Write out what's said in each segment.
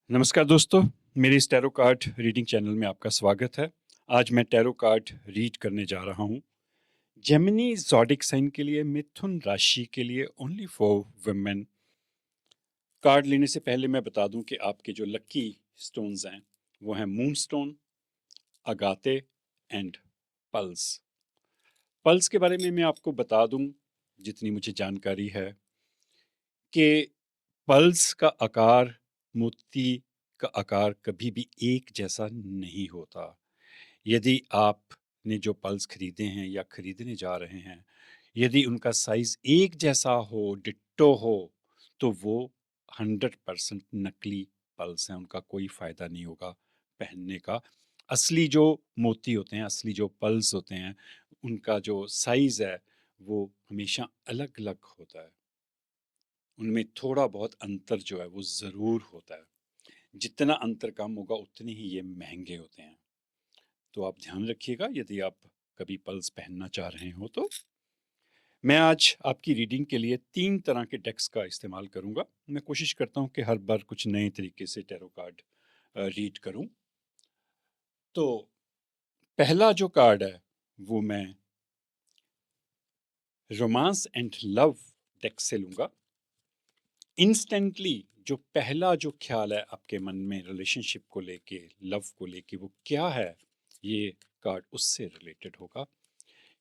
नमस्कार दोस्तों, मेरे इस टैरो कार्ड रीडिंग चैनल में आपका स्वागत है। आज मैं टैरो कार्ड रीड करने जा रहा हूँ। जेमिनी ज़ोडिक साइन के लिए, मिथुन राशि के लिए, ओनली फॉर वुमेन। कार्ड लेने से पहले मैं बता दूं कि आपके जो लकी स्टोन्स हैं वो हैं moonstone, agate and pearls. Pearls के बारे में मैं आपको बता दूं, जितनी मुझे जानकारी है, कि पल्स का आकार, मोती का आकार कभी भी एक जैसा नहीं होता। यदि आपने जो पल्स खरीदे हैं या खरीदने जा रहे हैं, यदि उनका साइज एक जैसा हो, डिट्टो हो, तो वो 100% नकली पल्स हैं। उनका कोई फायदा नहीं होगा पहनने का। असली जो मोती होते हैं, असली जो पल्स होते हैं, उनका जो साइज है वो हमेशा अलग अलग होता है। उनमें थोड़ा बहुत अंतर जो है वो ज़रूर होता है। जितना अंतर कम होगा उतने ही ये महंगे होते हैं। तो आप ध्यान रखिएगा यदि आप कभी पल्स पहनना चाह रहे हो तो। मैं आज आपकी रीडिंग के लिए 3 तरह के डेक्स का इस्तेमाल करूंगा। मैं कोशिश करता हूं कि हर बार कुछ नए तरीके से टैरो कार्ड रीड करूं। तो पहला जो कार्ड है वो मैं रोमांस एंड लव डेक से लूंगा। इंस्टेंटली जो पहला जो ख्याल है आपके मन में रिलेशनशिप को लेके, लव को लेके, वो क्या है, ये कार्ड उससे रिलेटेड होगा।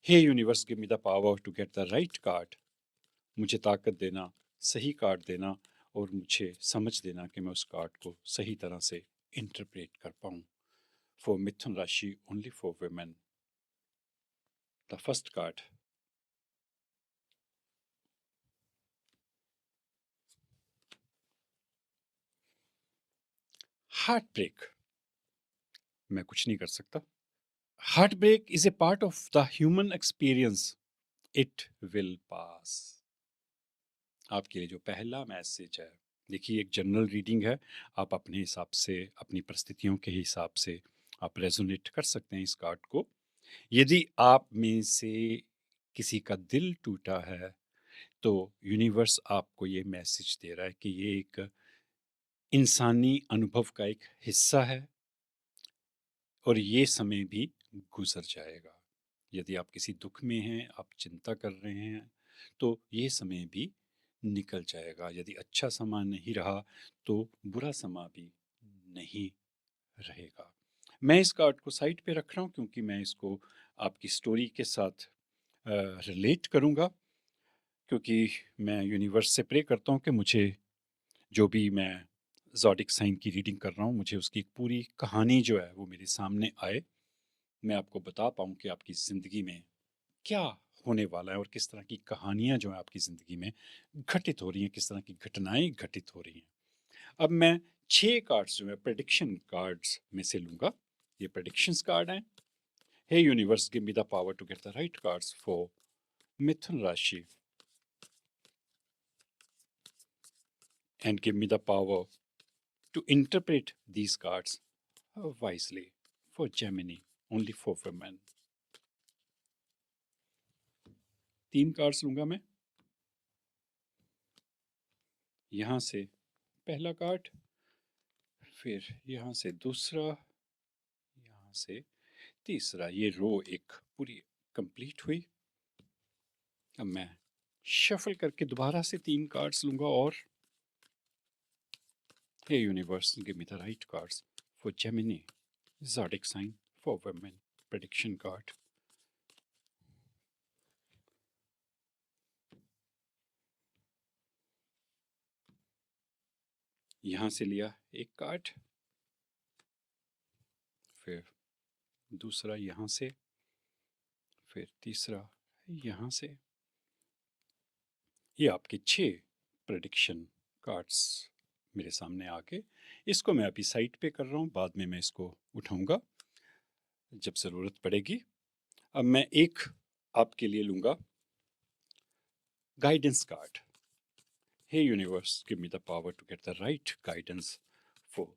Hey universe, give me the power to get the right card. मुझे ताकत देना, सही कार्ड देना, और मुझे समझ देना कि मैं उस कार्ड को सही तरह से इंटरप्रेट कर पाऊँ। फॉर मिथुन राशि, only for women, the first card, heart break. मैं कुछ नहीं कर सकता। Heart break is a part of the human experience, it will pass. आपके लिए जो पहला मैसेज है, देखिए एक जनरल रीडिंग है। आप अपने हिसाब से, अपनी परिस्थितियों के हिसाब से आप रेजोनेट कर सकते हैं इस कार्ड को। यदि आप में से किसी का दिल टूटा है तो यूनिवर्स आपको ये मैसेज दे रहा है कि ये एक इंसानी अनुभव का एक हिस्सा है और ये समय भी गुजर जाएगा। यदि आप किसी दुख में हैं, आप चिंता कर रहे हैं, तो ये समय भी निकल जाएगा। यदि अच्छा समा नहीं रहा तो बुरा समा भी नहीं रहेगा। मैं इस कार्ड को साइड पे रख रहा हूँ क्योंकि मैं इसको आपकी स्टोरी के साथ रिलेट करूँगा। क्योंकि मैं यूनिवर्स से प्रे करता हूँ कि मुझे, जो भी मैं ज़ोडिक साइन की रीडिंग कर रहा हूँ, मुझे उसकी एक पूरी कहानी जो है वो मेरे सामने आए। मैं आपको बता पाऊँ कि आपकी ज़िंदगी में क्या होने वाला है और किस तरह की कहानियाँ जो हैं आपकी ज़िंदगी में घटित हो रही हैं, किस तरह की घटनाएं घटित हो रही हैं। अब मैं 6 कार्ड्स जो है प्रेडिक्शन कार्ड्स में से लूँगा। ये प्रेडिक्शंस कार्ड हैं। Hey universe, give me the power to get the right cards for Mithun राशि, and give me the power to interpret these cards wisely for Gemini, only for women. 3 cards लूंगा मैं। यहाँ से पहला कार्ड, फिर यहाँ से दूसरा, यहाँ से तीसरा। ये रो एक पूरी कंप्लीट हुई। अब मैं शफल करके दोबारा से 3 कार्ड्स लूंगा और hey universe, give me the right cards for Gemini zodiac sign for women, prediction card. यहाँ से लिया एक कार्ड, फिर दूसरा यहाँ से, फिर तीसरा यहाँ से। ये आपके 6 प्रेडिक्शन कार्ड्स मेरे सामने आके, इसको मैं अभी साइड पे कर रहा हूँ, बाद में मैं इसको उठाऊंगा जब ज़रूरत पड़ेगी। अब मैं एक आपके लिए लूँगा guidance card. Hey universe, give me the power to get the right guidance for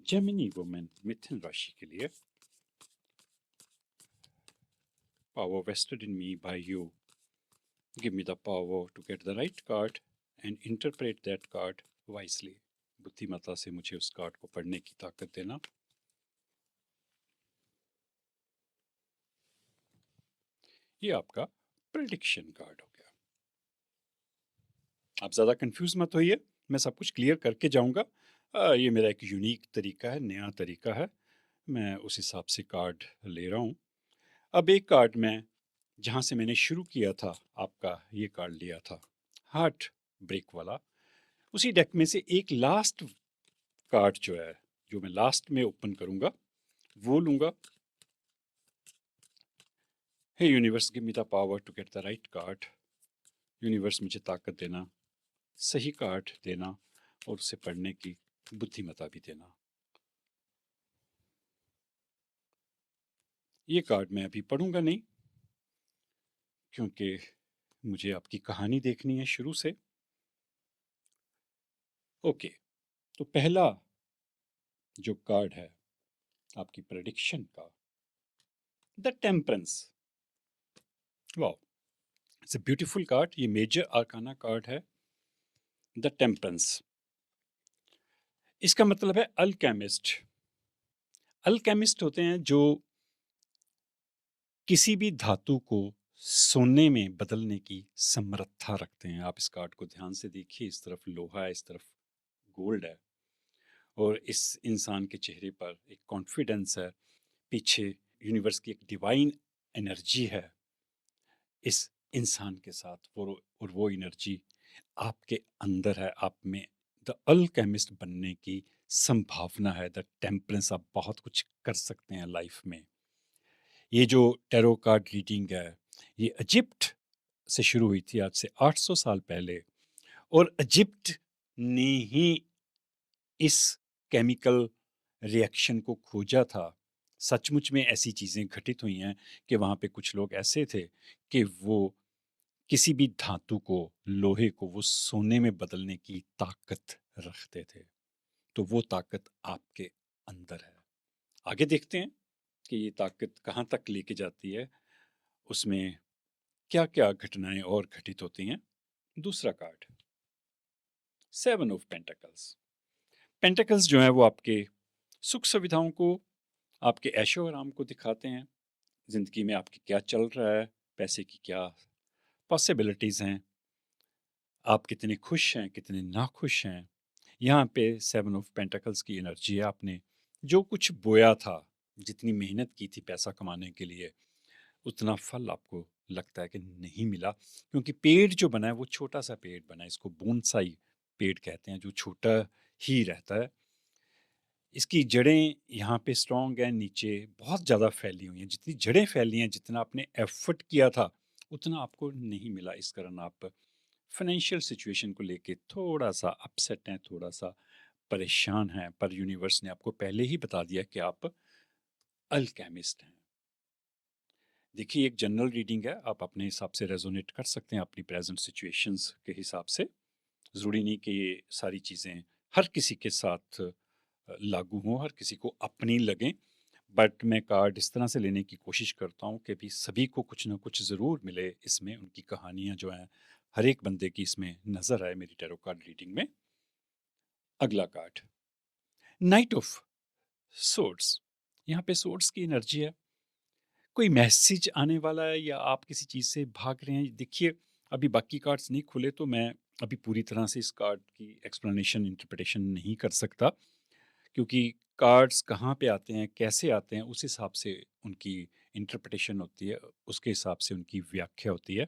Gemini women, Mithun राशि के लिए। Power vested in me by you, give me the power to get the right card and interpret that card wisely. बुद्धिमत्ता से मुझे उस card को पढ़ने की ताकत देना। ये आपका प्रेडिक्शन कार्ड हो गया। आप ज़्यादा कंफ्यूज मत होइए, मैं सब कुछ क्लियर करके जाऊंगा। ये मेरा एक यूनिक तरीका है, नया तरीका है, मैं उस हिसाब से कार्ड ले रहा हूँ। अब एक कार्ड मैं जहाँ से मैंने शुरू किया था, आपका ये कार्ड लिया था हार्ट ब्रेक वाला, उसी डेक में से एक लास्ट कार्ड जो है, जो मैं लास्ट में ओपन करूंगा, वो लूंगा। Hey universe, give me the power to get the right card. Universe मुझे ताकत देना, सही कार्ड देना और उसे पढ़ने की बुद्धिमत्ता भी देना। ये कार्ड मैं अभी पढ़ूंगा नहीं, क्योंकि मुझे आपकी कहानी देखनी है शुरू से। ओके, तो पहला जो कार्ड है आपकी प्रेडिक्शन का, the temperance. Wow, it's a beautiful card. ये मेजर आर्काना कार्ड है, द टेम्परेंस। इसका मतलब है अल्केमिस्ट। अल्केमिस्ट होते हैं जो किसी भी धातु को सोने में बदलने की समर्था रखते हैं। आप इस कार्ड को ध्यान से देखिए, इस तरफ लोहा है, इस तरफ गोल्ड है, और इस इंसान के चेहरे पर एक कॉन्फिडेंस है, पीछे यूनिवर्स की एक डिवाइन एनर्जी है इस इंसान के साथ, और वो एनर्जी आपके अंदर है, आप में द अल्केमिस्ट बनने की संभावना है। द टेम्परेंस, आप बहुत कुछ कर सकते हैं लाइफ में। ये जो टैरो कार्ड रीडिंग है, ये इजिप्ट से शुरू हुई थी, आज से 800 साल पहले, और इजिप्ट ने ही इस केमिकल रिएक्शन को खोजा था। सचमुच में ऐसी चीज़ें घटित हुई हैं कि वहाँ पे कुछ लोग ऐसे थे कि वो किसी भी धातु को, लोहे को, वो सोने में बदलने की ताकत रखते थे। तो वो ताकत आपके अंदर है। आगे देखते हैं कि ये ताकत कहाँ तक लेके जाती है, उसमें क्या क्या घटनाएं और घटित होती हैं। दूसरा card, seven of pentacles. Pentacles जो है वो आपके सुख सुविधाओं को, आपके ऐशो आराम को दिखाते हैं। ज़िंदगी में आपके क्या चल रहा है, पैसे की क्या पॉसिबिलिटीज़ हैं, आप कितने खुश हैं, कितने नाखुश हैं। यहाँ पे सेवन ऑफ पेंटिकल्स की एनर्जी है। आपने जो कुछ बोया था, जितनी मेहनत की थी पैसा कमाने के लिए, उतना फल आपको लगता है कि नहीं मिला, क्योंकि पेड़ जो बना है वो छोटा सा पेड़ बना है। इसको बोनसाई पेड़ कहते हैं, जो छोटा ही रहता है। इसकी जड़ें यहाँ पे स्ट्रॉन्ग हैं, नीचे बहुत ज़्यादा फैली हुई हैं। जितनी जड़ें फैली हैं, जितना आपने एफर्ट किया था, उतना आपको नहीं मिला। इस कारण आप फाइनेंशियल सिचुएशन को लेके थोड़ा सा अपसेट हैं, थोड़ा सा परेशान हैं, पर यूनिवर्स ने आपको पहले ही बता दिया कि आप अल्केमिस्ट हैं। देखिए, एक जनरल रीडिंग है, आप अपने हिसाब से रेजोनेट कर सकते हैं अपनी प्रेजेंट सिचुएशंस के हिसाब से। ज़रूरी नहीं कि ये सारी चीज़ें हर किसी के साथ लागू हों, हर किसी को अपनी लगें, बट मैं कार्ड इस तरह से लेने की कोशिश करता हूँ कि भी सभी को कुछ ना कुछ ज़रूर मिले इसमें। उनकी कहानियाँ जो हैं, हर एक बंदे की इसमें नज़र आए मेरी टैरो कार्ड रीडिंग में। अगला कार्ड, नाइट ऑफ सोर्ड्स। यहाँ पे सोर्ड्स की एनर्जी है, कोई मैसेज आने वाला है या आप किसी चीज़ से भाग रहे हैं। देखिए, अभी बाकी कार्ड्स नहीं खुले, तो मैं अभी पूरी तरह से इस कार्ड की एक्सप्लेनेशन, इंटरप्रिटेशन नहीं कर सकता, क्योंकि कार्ड्स कहाँ पे आते हैं, कैसे आते हैं, उस हिसाब से उनकी इंटरप्रिटेशन होती है, उसके हिसाब से उनकी व्याख्या होती है।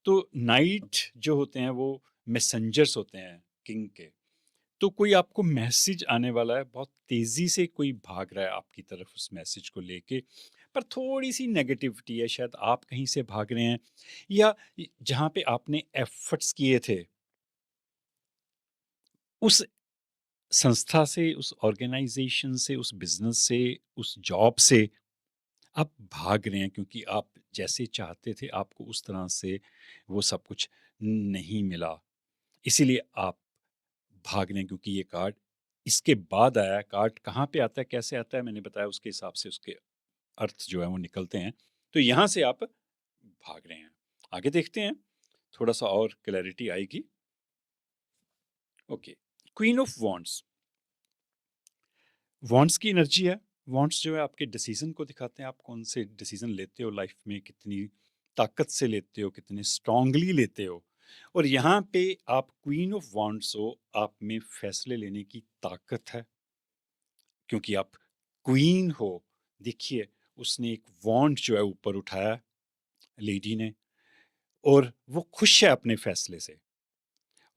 तो नाइट जो होते हैं वो मैसेंजर्स होते हैं किंग के। तो कोई आपको मैसेज आने वाला है, बहुत तेज़ी से कोई भाग रहा है आपकी तरफ उस मैसेज को लेके, पर थोड़ी सी नेगेटिविटी है। शायद आप कहीं से भाग रहे हैं, या जहाँ पे आपने एफर्ट्स किए थे, उस संस्था से, उस ऑर्गेनाइजेशन से, उस बिजनेस से, उस जॉब से आप भाग रहे हैं, क्योंकि आप जैसे चाहते थे आपको उस तरह से वो सब कुछ नहीं मिला। इसीलिए आप भाग रहे हैं, क्योंकि ये कार्ड इसके बाद आया है। कार्ड कहाँ पे आता है, कैसे आता है, मैंने बताया, उसके हिसाब से उसके अर्थ जो है वो निकलते हैं। तो यहाँ से आप भाग रहे हैं। आगे देखते हैं, थोड़ा सा और क्लैरिटी आएगी। Okay, queen of wands, wants की एनर्जी है। वॉन्ट्स जो है आपके डिसीजन को दिखाते हैं, आप कौन से डिसीजन लेते हो लाइफ में, कितनी ताकत से लेते हो, कितने स्ट्रांगली लेते हो। और यहाँ पे आप क्वीन ऑफ वॉन्ट्स हो, आप में फैसले लेने की ताकत है, क्योंकि आप क्वीन हो। देखिए, उसने एक वॉन्ड जो है ऊपर उठाया लेडी ने, और वो खुश है अपने फैसले से।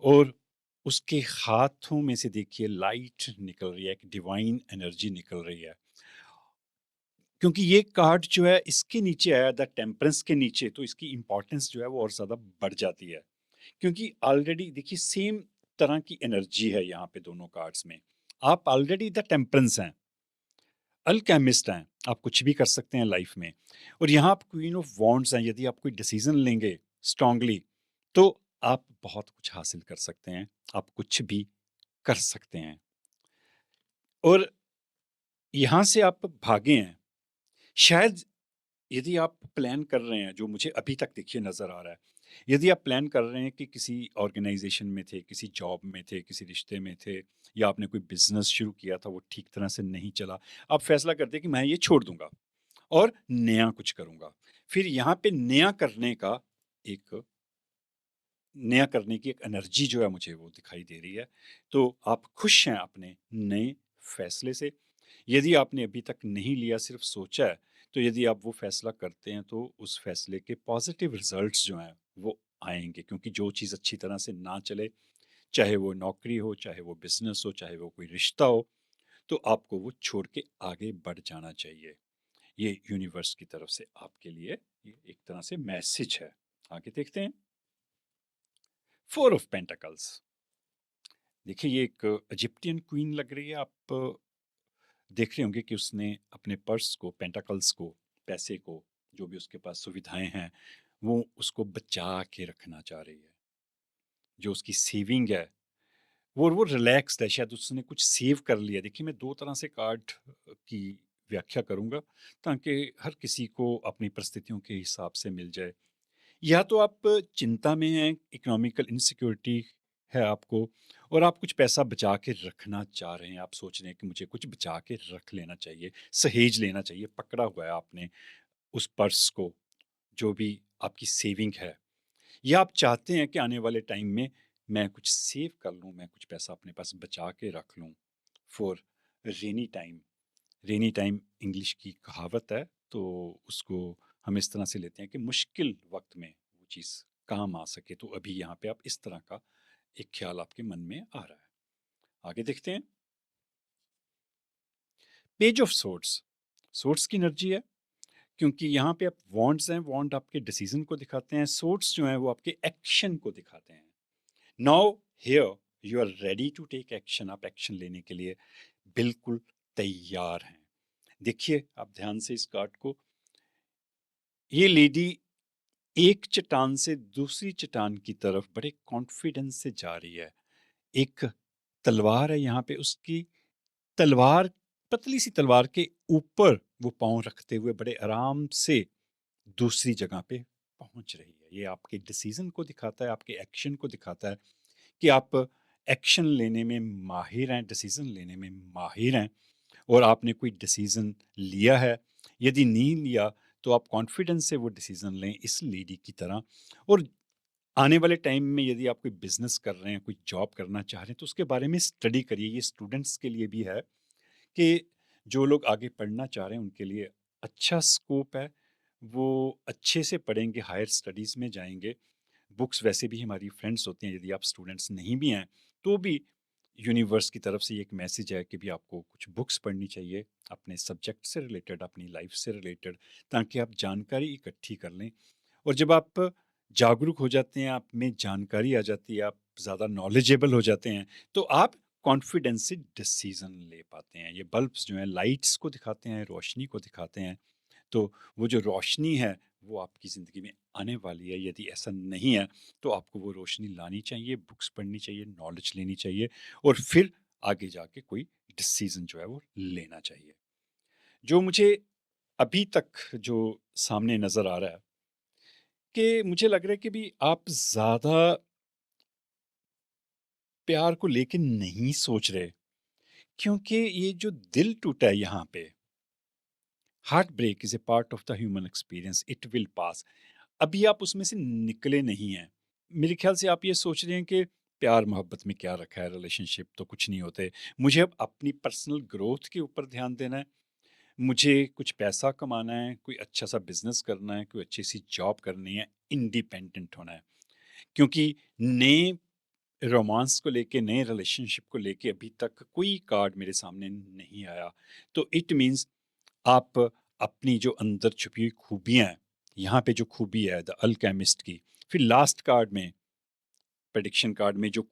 और उसके हाथों में से देखिए लाइट निकल रही है, एक डिवाइन एनर्जी निकल रही है। क्योंकि ये कार्ड जो है इसके नीचे आया, द टेम्परेंस के नीचे, तो इसकी इंपॉर्टेंस जो है वो और ज़्यादा बढ़ जाती है। क्योंकि ऑलरेडी देखिए सेम तरह की एनर्जी है यहाँ पे दोनों कार्ड्स में। आप ऑलरेडी द टेम्परेंस हैं, अल्केमिस्ट हैं, आप कुछ भी कर सकते हैं लाइफ में। और यहाँ आप क्वीन ऑफ वॉन्ड्स हैं, यदि आप कोई डिसीजन लेंगे स्ट्रांगली, तो आप बहुत कुछ हासिल कर सकते हैं, आप कुछ भी कर सकते हैं। और यहाँ से आप भागे हैं, शायद यदि आप प्लान कर रहे हैं, जो मुझे अभी तक देखिए नज़र आ रहा है, यदि आप प्लान कर रहे हैं कि किसी ऑर्गेनाइजेशन में थे, किसी जॉब में थे, किसी रिश्ते में थे, या आपने कोई बिजनेस शुरू किया था, वो ठीक तरह से नहीं चला, आप फैसला करते हैं कि मैं ये छोड़ दूंगा और नया कुछ करूंगा। फिर यहाँ पे नया करने की एक एनर्जी जो है मुझे वो दिखाई दे रही है। तो आप खुश हैं अपने नए फैसले से। यदि आपने अभी तक नहीं लिया, सिर्फ सोचा है, तो यदि आप वो फैसला करते हैं तो उस फैसले के पॉजिटिव रिजल्ट्स जो हैं वो आएंगे। क्योंकि जो चीज़ अच्छी तरह से ना चले, चाहे वो नौकरी हो, चाहे वो बिजनेस हो, चाहे वो कोई रिश्ता हो, तो आपको वो छोड़ के आगे बढ़ जाना चाहिए। ये यूनिवर्स की तरफ से आपके लिए ये एक तरह से मैसेज है। आगे देखते हैं, फोर ऑफ पेंटाकल्स। देखिए, ये एक इजिप्टियन क्वीन लग रही है। आप देख रहे होंगे कि उसने अपने पर्स को, पेंटाकल्स को, पैसे को, जो भी उसके पास सुविधाएं हैं, वो उसको बचा के रखना चाह रही है। जो उसकी सेविंग है, वो रिलैक्स्ड है, शायद उसने कुछ सेव कर लिया। देखिए, मैं दो तरह से कार्ड की व्याख्या करूंगा, ताकि हर किसी को अपनी परिस्थितियों के हिसाब से मिल जाए। या तो आप चिंता में हैं, इकोनॉमिकल इनसिक्योरिटी है आपको, और आप कुछ पैसा बचा के रखना चाह रहे हैं। आप सोच रहे हैं कि मुझे कुछ बचा के रख लेना चाहिए, सहेज लेना चाहिए। पकड़ा हुआ है आपने उस पर्स को, जो भी आपकी सेविंग है। या आप चाहते हैं कि आने वाले टाइम में मैं कुछ सेव कर लूँ, मैं कुछ पैसा अपने पास बचा के रख लूँ for rainy time. Rainy time English की कहावत है, तो उसको हम इस तरह से लेते हैं कि मुश्किल वक्त में वो चीज़ काम आ सके। तो अभी यहाँ पे आप इस तरह का एक ख्याल आपके मन में आ रहा है। आगे देखते हैं, पेज ऑफ सोर्ड्स। सोर्ड्स की एनर्जी है, क्योंकि यहाँ पे आप वॉन्ड्स हैं, वॉन्ड आपके डिसीजन को दिखाते हैं, सोर्ड्स जो हैं वो आपके एक्शन को दिखाते हैं। Now here you are ready to take action, आप एक्शन लेने के लिए बिल्कुल तैयार हैं। देखिए आप ध्यान से इस कार्ड को, ये लेडी एक चट्टान से दूसरी चट्टान की तरफ बड़े कॉन्फिडेंस से जा रही है। एक तलवार है यहाँ पे, उसकी तलवार, पतली सी तलवार के ऊपर वो पाँव रखते हुए बड़े आराम से दूसरी जगह पे पहुंच रही है। ये आपके डिसीजन को दिखाता है, आपके एक्शन को दिखाता है कि आप एक्शन लेने में माहिर हैं, डिसीजन लेने में माहिर हैं। और आपने कोई डिसीजन लिया है, यदि नहीं लिया तो आप कॉन्फिडेंस से वो डिसीजन लें, इस लेडी की तरह। और आने वाले टाइम में यदि आप कोई बिजनेस कर रहे हैं, कोई जॉब करना चाह रहे हैं, तो उसके बारे में स्टडी करिए। ये स्टूडेंट्स के लिए भी है कि जो लोग आगे पढ़ना चाह रहे हैं उनके लिए अच्छा स्कोप है। वो अच्छे से पढ़ेंगे, हायर स्टडीज़ में जाएंगे। बुक्स वैसे भी हमारी फ्रेंड्स होती हैं, यदि आप स्टूडेंट्स नहीं भी हैं तो भी यूनिवर्स की तरफ से ये एक मैसेज है कि भी आपको कुछ बुक्स पढ़नी चाहिए, अपने सब्जेक्ट से रिलेटेड, अपनी लाइफ से रिलेटेड, ताकि आप जानकारी इकट्ठी कर लें। और जब आप जागरूक हो जाते हैं, आप में जानकारी आ जाती है, आप ज़्यादा नॉलेजेबल हो जाते हैं, तो आप कॉन्फिडेंस से डिसीजन ले पाते हैं। ये बल्ब्स जो हैं लाइट्स को दिखाते हैं, रोशनी को दिखाते हैं। तो वो जो रोशनी है वो आपकी ज़िंदगी में आने वाली है। यदि ऐसा नहीं है तो आपको वो रोशनी लानी चाहिए, बुक्स पढ़नी चाहिए, नॉलेज लेनी चाहिए, और फिर आगे जाके कोई डिसीजन जो है वो लेना चाहिए। जो मुझे अभी तक जो सामने नज़र आ रहा है, कि मुझे लग रहा है कि भी आप ज़्यादा प्यार को लेके नहीं सोच रहे, क्योंकि ये जो दिल टूटा है यहाँ पे, heart break is a part of the human experience, it will pass. अभी आप उसमें से निकले नहीं हैं। मेरे ख़्याल से आप ये सोच रहे हैं कि प्यार मोहब्बत में क्या रखा है, रिलेशनशिप तो कुछ नहीं होते। मुझे अब अपनी पर्सनल ग्रोथ के ऊपर ध्यान देना है, मुझे कुछ पैसा कमाना है, कोई अच्छा-सा बिज़नेस करना है, कोई अच्छी-सी जॉब करनी है, इंडिपेंडेंट होना है। क्योंकि नए रोमांस को लेके, नए रिलेशनशिप को लेके अभी तक कोई कार्ड मेरे सामने नहीं आया। तो इट मीन्स आप अपनी जो अंदर छुपी हुई खूबियाँ हैं, यहाँ पे जो खूबी है द अल्केमिस्ट की, फिर लास्ट कार्ड में, प्रेडिक्शन कार्ड में जो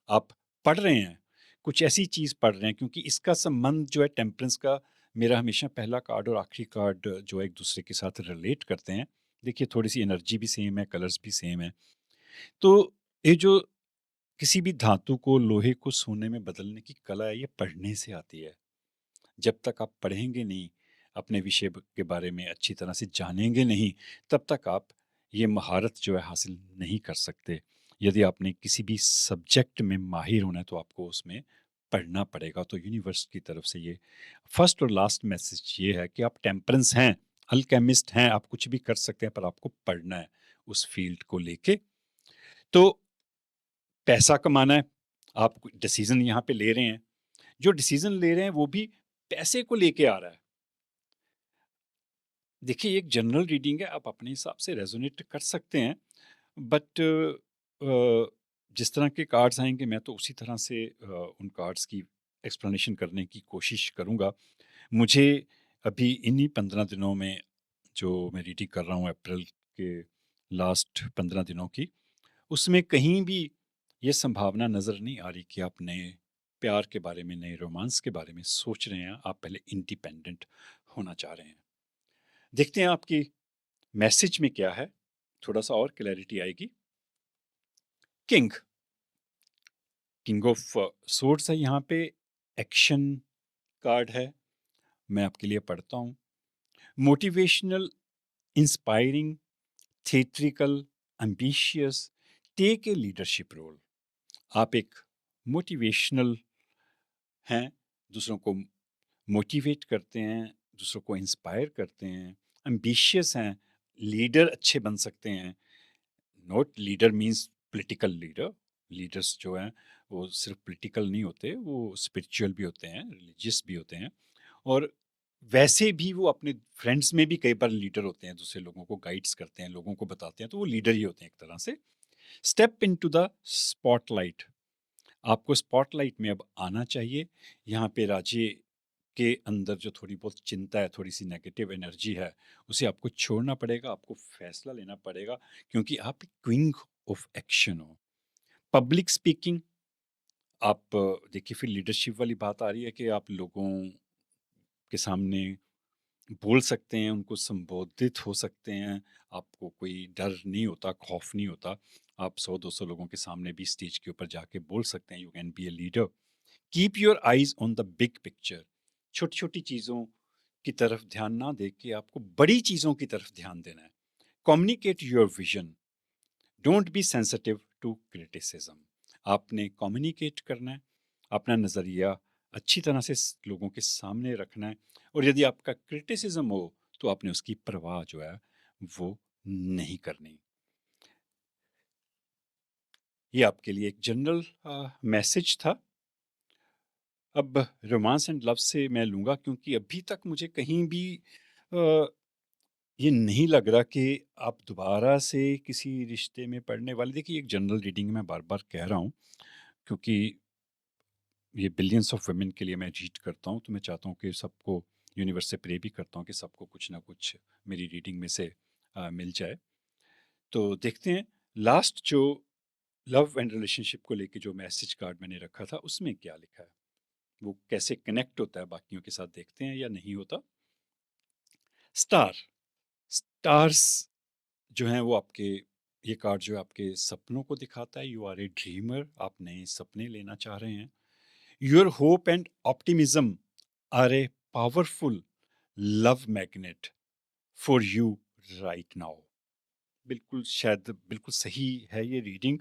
आप पढ़ रहे हैं, कुछ ऐसी चीज़ पढ़ रहे हैं, क्योंकि इसका संबंध जो है टेम्परेंस का, मेरा हमेशा पहला कार्ड और आखिरी कार्ड जो है एक दूसरे के साथ रिलेट करते हैं। देखिए थोड़ी सी एनर्जी भी सेम है, कलर्स भी सेम है। तो ये जो किसी भी धातु को, लोहे को सोने में बदलने की कला है, ये पढ़ने से आती है। जब तक आप पढ़ेंगे नहीं, अपने विषय के बारे में अच्छी तरह से जानेंगे नहीं, तब तक आप ये महारत जो है हासिल नहीं कर सकते। यदि आपने किसी भी सब्जेक्ट में माहिर होना है, तो आपको उसमें पढ़ना पड़ेगा। तो यूनिवर्स की तरफ से ये फर्स्ट और लास्ट मैसेज ये है कि आप टेम्परेंस हैं, अल्केमिस्ट हैं, आप कुछ भी कर सकते हैं, पर आपको पढ़ना है उस फील्ड को लेके। तो पैसा कमाना है, आप डिसीजन यहाँ पे ले रहे हैं, जो डिसीजन ले रहे हैं वो भी पैसे को लेके आ रहा है। देखिए, ये एक जनरल रीडिंग है, आप अपने हिसाब से रेज़ोनेट कर सकते हैं, बट जिस तरह के कार्ड्स आएँगे, मैं तो उसी तरह से उन कार्ड्स की एक्सप्लेनेशन करने की कोशिश करूँगा। मुझे अभी इन्हीं 15 दिनों में, जो मैं रीडिंग कर रहा हूँ अप्रैल के लास्ट 15 दिनों की, उसमें कहीं भी ये संभावना नज़र नहीं आ रही कि आप नए प्यार के बारे में, नए रोमांस के बारे में सोच रहे हैं, आप पहले इंडिपेंडेंट होना चाह रहे हैं। देखते हैं आपकी मैसेज में क्या है, थोड़ा-सा और क्लैरिटी आएगी। किंग, किंग ऑफ सोर्ड्स है यहाँ पे, एक्शन कार्ड है, मैं आपके लिए पढ़ता हूँ। Motivational, inspiring, theatrical, ambitious, take a leadership role. आप एक मोटिवेशनल हैं, दूसरों को मोटिवेट करते हैं, दूसरों को इंस्पायर करते हैं, एम्बिशियस हैं, लीडर अच्छे बन सकते हैं। Not leader means political leader, leaders जो हैं वो सिर्फ पॉलिटिकल नहीं होते, वो स्पिरिचुअल भी होते हैं, रिलीजियस भी होते हैं, और वैसे भी वो अपने फ्रेंड्स में भी कई बार लीडर होते हैं, दूसरे लोगों को गाइड्स करते हैं, लोगों को बताते हैं, तो वो लीडर ही होते हैं एक तरह से। स्टेप इनटू द स्पॉटलाइट, आपको स्पॉटलाइट में अब आना चाहिए। यहाँ पे राजे के अंदर जो थोड़ी बहुत चिंता है, थोड़ी-सी नेगेटिव एनर्जी है, उसे आपको छोड़ना पड़ेगा, आपको फैसला लेना पड़ेगा, क्योंकि आप क्वीन ऑफ एक्शन हो। पब्लिक स्पीकिंग, आप देखिए फिर लीडरशिप वाली बात आ रही है कि आप लोगों के सामने बोल सकते हैं, उनको संबोधित हो सकते हैं, आपको कोई डर नहीं होता, खौफ नहीं होता। आप 100-200 लोगों के सामने भी स्टेज के ऊपर जाके बोल सकते हैं, you can be a leader. Keep your eyes on the big picture, छोटी-छोटी चीज़ों की तरफ ध्यान ना दे के आपको बड़ी चीज़ों की तरफ ध्यान देना है। Communicate your vision, don't be sensitive to criticism. आपने कम्युनिकेट करना है, अपना नज़रिया अच्छी तरह से लोगों के सामने रखना है, और यदि आपका क्रिटिसिज्म हो, तो आपने उसकी परवाह जो है वो नहीं करनी। ये आपके लिए एक जनरल मैसेज था। अब रोमांस एंड लव से मैं लूँगा, क्योंकि अभी तक मुझे कहीं भी अ, ये नहीं लग रहा कि आप दोबारा से किसी रिश्ते में पड़ने वाले। देखिए, एक जनरल रीडिंग मैं बार-बार कह रहा हूँ, क्योंकि ये बिलियंस ऑफ वुमेन के लिए मैं रीड करता हूँ, तो मैं चाहता हूँ कि सबको, यूनिवर्स से प्रे भी करता हूँ कि सबको कुछ ना कुछ मेरी रीडिंग में से मिल जाए। तो देखते हैं लास्ट जो लव एंड रिलेशनशिप को लेके जो मैसेज कार्ड मैंने रखा था, उसमें क्या लिखा है? वो कैसे कनेक्ट होता है बाकियों के साथ, देखते हैं या नहीं होता। स्टार, स्टार्स जो हैं वो आपके, ये कार्ड जो है आपके सपनों को दिखाता है। यू आर ए ड्रीमर, आप नए सपने लेना चाह रहे हैं। Your hope and optimism are a powerful love magnet for you right now. बिल्कुल, शायद बिल्कुल सही है ये रीडिंग।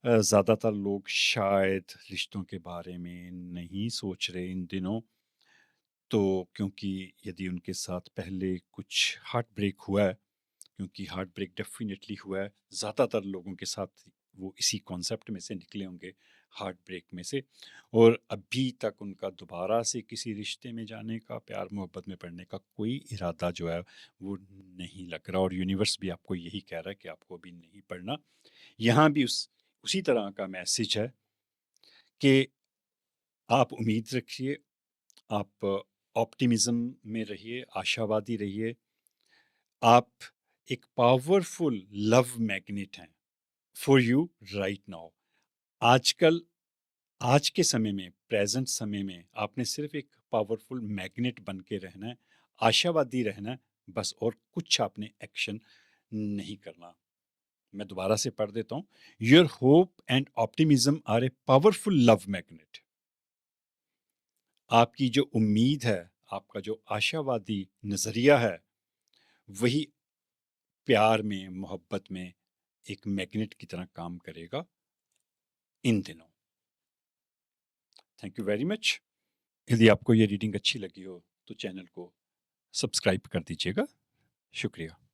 ज़्यादातर लोग शायद रिश्तों के बारे में नहीं सोच रहे इन दिनों, तो क्योंकि यदि उनके साथ पहले कुछ हार्ट ब्रेक हुआ है, क्योंकि हार्ट ब्रेक डेफ़िनेटली हुआ है, ज़्यादातर लोगों के साथ वो इसी कॉन्सेप्ट में से निकले होंगे, हार्ट ब्रेक में से, और अभी तक उनका दोबारा से किसी रिश्ते में जाने का, प्यार-मोहब्बत में पड़ने का कोई इरादा जो है, वो नहीं लग रहा, और यूनिवर्स भी आपको यही कह रहा है कि आपको अभी नहीं पड़ना। यहाँ भी उसी तरह का मैसेज है कि आप उम्मीद रखिए, आप ऑप्टिमिज़्म में रहिए, आशावादी रहिए। आप एक पावरफुल लव मैग्नेट हैं फॉर यू राइट नाउ। आजकल, आज के समय में, प्रेज़ेंट समय में आपने सिर्फ़ एक पावरफुल मैग्नेट बन के रहना है, आशावादी रहना है, बस, और कुछ आपने एक्शन नहीं करना। मैं दोबारा से पढ़ देता हूँ। Your hope and optimism are a powerful love magnet. आपकी जो उम्मीद है, आपका जो आशावादी नज़रिया है, वही प्यार में, मोहब्बत में एक मैग्नेट की तरह काम करेगा इन दिनों। Thank you very much. यदि आपको ये रीडिंग अच्छी लगी हो तो चैनल को सब्सक्राइब कर दीजिएगा। शुक्रिया।